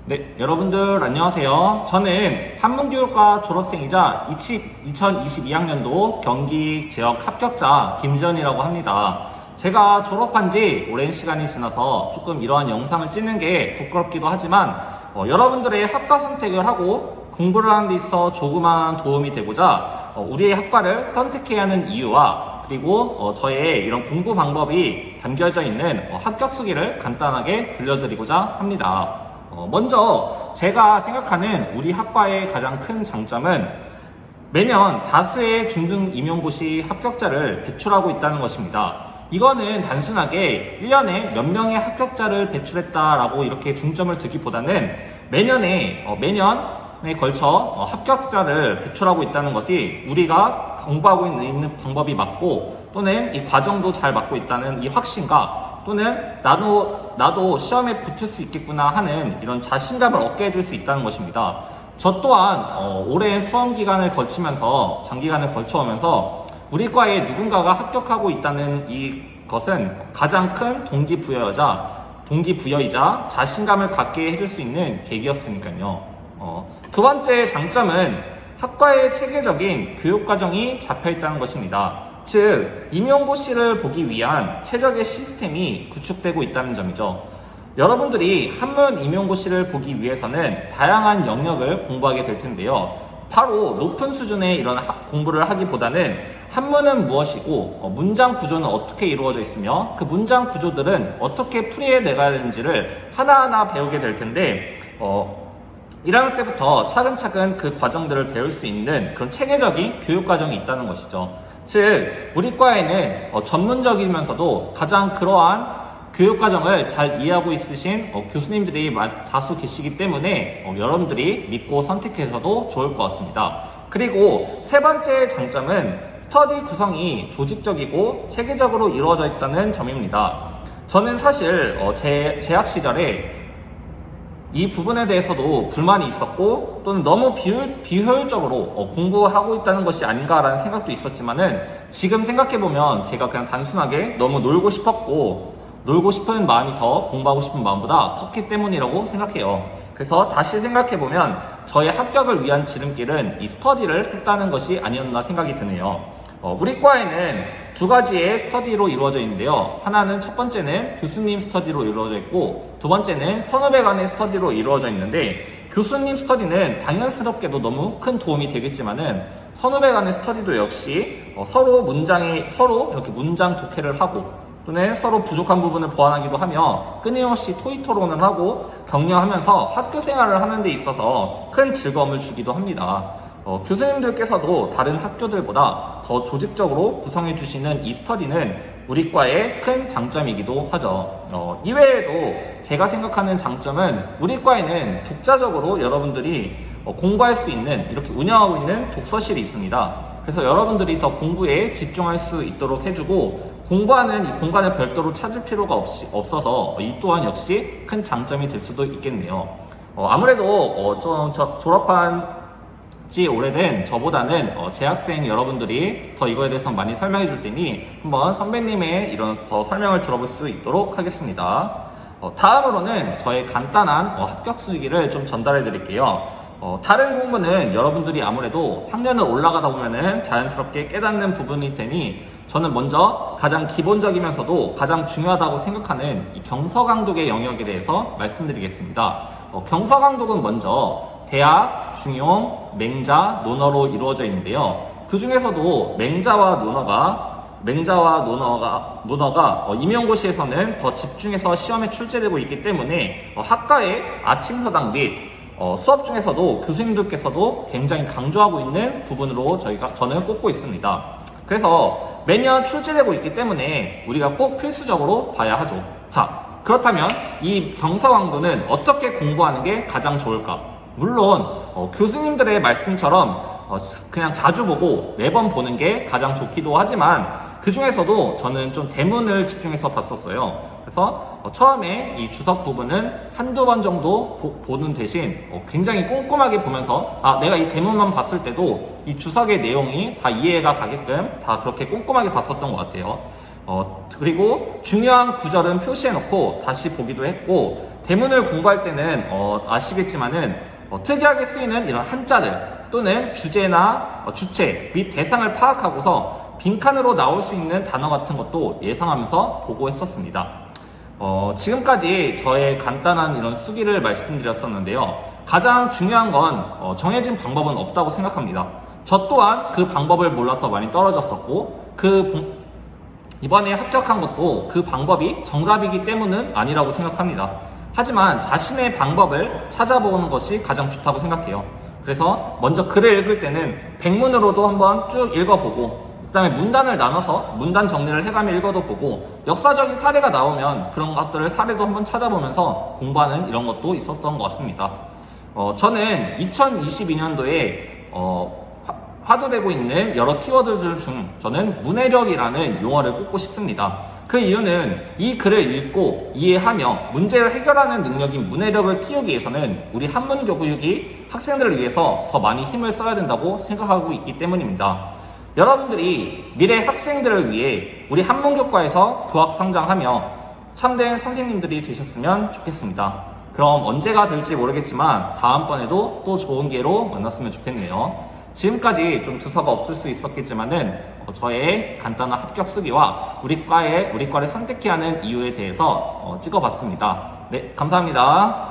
네, 여러분들 안녕하세요. 저는 한문교육과 졸업생이자 2022학년도 경기 지역 합격자 김지현이라고 합니다. 제가 졸업한 지 오랜 시간이 지나서 조금 이러한 영상을 찍는 게 부끄럽기도 하지만 여러분들의 학과 선택을 하고 공부를 하는 데 있어 조그마한 도움이 되고자 우리의 학과를 선택해야 하는 이유와 그리고 저의 이런 공부 방법이 담겨져 있는 합격 수기를 간단하게 들려드리고자 합니다. 먼저 제가 생각하는 우리 학과의 가장 큰 장점은 매년 다수의 중등 임용고시 합격자를 배출하고 있다는 것입니다. 이거는 단순하게 1년에 몇 명의 합격자를 배출했다라고 이렇게 중점을 두기보다는 매년에 걸쳐 합격자를 배출하고 있다는 것이 우리가 공부하고 있는 방법이 맞고 또는 이 과정도 잘 맞고 있다는 이 확신과 또는 나도 시험에 붙을 수 있겠구나 하는 이런 자신감을 얻게 해줄 수 있다는 것입니다. 저 또한 오랜 수험 기간을 거치면서 장기간을 걸쳐오면서 우리 과에 누군가가 합격하고 있다는 이것은 가장 큰 동기부여이자 자신감을 갖게 해줄 수 있는 계기였으니까요. 두 번째 장점은 학과의 체계적인 교육과정이 잡혀있다는 것입니다. 즉, 임용고시를 보기 위한 최적의 시스템이 구축되고 있다는 점이죠. 여러분들이 한문 임용고시를 보기 위해서는 다양한 영역을 공부하게 될 텐데요. 바로 높은 수준의 이런 공부를 하기보다는 한문은 무엇이고 문장 구조는 어떻게 이루어져 있으며 그 문장 구조들은 어떻게 풀이해내가야 되는지를 하나하나 배우게 될 텐데 1학년 때부터 차근차근 그 과정들을 배울 수 있는 그런 체계적인 교육과정이 있다는 것이죠. 즉, 우리 과에는 전문적이면서도 가장 그러한 교육과정을 잘 이해하고 있으신 교수님들이 다수 계시기 때문에 여러분들이 믿고 선택해서도 좋을 것 같습니다. 그리고 세 번째 장점은 스터디 구성이 조직적이고 체계적으로 이루어져 있다는 점입니다. 저는 사실 제 재학 시절에 이 부분에 대해서도 불만이 있었고 또는 너무 비효율적으로 공부하고 있다는 것이 아닌가라는 생각도 있었지만은 지금 생각해보면 제가 그냥 단순하게 너무 놀고 싶은 마음이 더 공부하고 싶은 마음보다 컸기 때문이라고 생각해요. 그래서 다시 생각해보면 저의 합격을 위한 지름길은 이 스터디를 했다는 것이 아니었나 생각이 드네요. 우리 과에는 두 가지의 스터디로 이루어져 있는데요. 하나는 첫 번째는 교수님 스터디로 이루어져 있고 두 번째는 선후배 간의 스터디로 이루어져 있는데 교수님 스터디는 당연스럽게도 너무 큰 도움이 되겠지만은 선후배 간의 스터디도 역시 서로 이렇게 문장 독해를 하고 또는 서로 부족한 부분을 보완하기도 하며 끊임없이 토의 토론을 하고 격려하면서 학교 생활을 하는 데 있어서 큰 즐거움을 주기도 합니다. 교수님들께서도 다른 학교들보다 더 조직적으로 구성해 주시는 이 스터디는 우리 과의 큰 장점이기도 하죠. 이외에도 제가 생각하는 장점은 우리 과에는 독자적으로 여러분들이 공부할 수 있는 이렇게 운영하고 있는 독서실이 있습니다. 그래서 여러분들이 더 공부에 집중할 수 있도록 해주고 공부하는 이 공간을 별도로 찾을 필요가 없어서 이 또한 역시 큰 장점이 될 수도 있겠네요. 아무래도 좀 졸업한 지 오래된 저보다는 재학생 여러분들이 더 이거에 대해서 많이 설명해 줄 테니 한번 선배님의 이런 더 설명을 들어볼 수 있도록 하겠습니다. 다음으로는 저의 간단한 합격 수기를 좀 전달해 드릴게요. 다른 공부는 여러분들이 아무래도 학년을 올라가다 보면은 자연스럽게 깨닫는 부분일 테니 저는 먼저 가장 기본적이면서도 가장 중요하다고 생각하는 이 경서강독의 영역에 대해서 말씀드리겠습니다. 경서강독은 먼저 대학, 중용, 맹자, 논어로 이루어져 있는데요. 그 중에서도 맹자와 논어가 임용고시에서는 더 집중해서 시험에 출제되고 있기 때문에 학과의 아침서당 및 수업 중에서도 교수님들께서도 굉장히 강조하고 있는 부분으로 저는 꼽고 있습니다. 그래서 매년 출제되고 있기 때문에 우리가 꼭 필수적으로 봐야 하죠. 자, 그렇다면 이 경서강도는 어떻게 공부하는 게 가장 좋을까? 물론 교수님들의 말씀처럼 그냥 자주 보고 매번 보는 게 가장 좋기도 하지만 그 중에서도 저는 좀 대문을 집중해서 봤었어요. 그래서 처음에 이 주석 부분은 한두 번 정도 보는 대신 굉장히 꼼꼼하게 보면서 내가 이 대문만 봤을 때도 이 주석의 내용이 다 이해가 가게끔 다 그렇게 꼼꼼하게 봤었던 것 같아요. 그리고 중요한 구절은 표시해놓고 다시 보기도 했고 대문을 공부할 때는 아시겠지만은 특이하게 쓰이는 이런 한자를 또는 주제나 주체 및 대상을 파악하고서 빈칸으로 나올 수 있는 단어 같은 것도 예상하면서 보고했었습니다. 지금까지 저의 간단한 이런 수기를 말씀드렸었는데요. 가장 중요한 건 정해진 방법은 없다고 생각합니다. 저 또한 그 방법을 몰라서 많이 떨어졌었고 이번에 합격한 것도 그 방법이 정답이기 때문은 아니라고 생각합니다. 하지만 자신의 방법을 찾아보는 것이 가장 좋다고 생각해요. 그래서 먼저 글을 읽을 때는 백문으로도 한번 쭉 읽어보고 그 다음에 문단을 나눠서 문단 정리를 해가며 읽어도 보고 역사적인 사례가 나오면 그런 것들을 사례도 한번 찾아보면서 공부하는 이런 것도 있었던 것 같습니다. 저는 2022년도에 화두되고 있는 여러 키워드들 중 저는 문해력이라는 용어를 꼽고 싶습니다. 그 이유는 이 글을 읽고 이해하며 문제를 해결하는 능력인 문해력을 키우기 위해서는 우리 한문교육이 학생들을 위해서 더 많이 힘을 써야 된다고 생각하고 있기 때문입니다. 여러분들이 미래 학생들을 위해 우리 한문교과에서 교학성장하며 참된 선생님들이 되셨으면 좋겠습니다. 그럼 언제가 될지 모르겠지만 다음번에도 또 좋은 기회로 만났으면 좋겠네요. 지금까지 좀 두서가 없을 수 있었겠지만은 저의 간단한 합격 수기와 우리 과를 선택해야 하는 이유에 대해서 찍어봤습니다. 네, 감사합니다.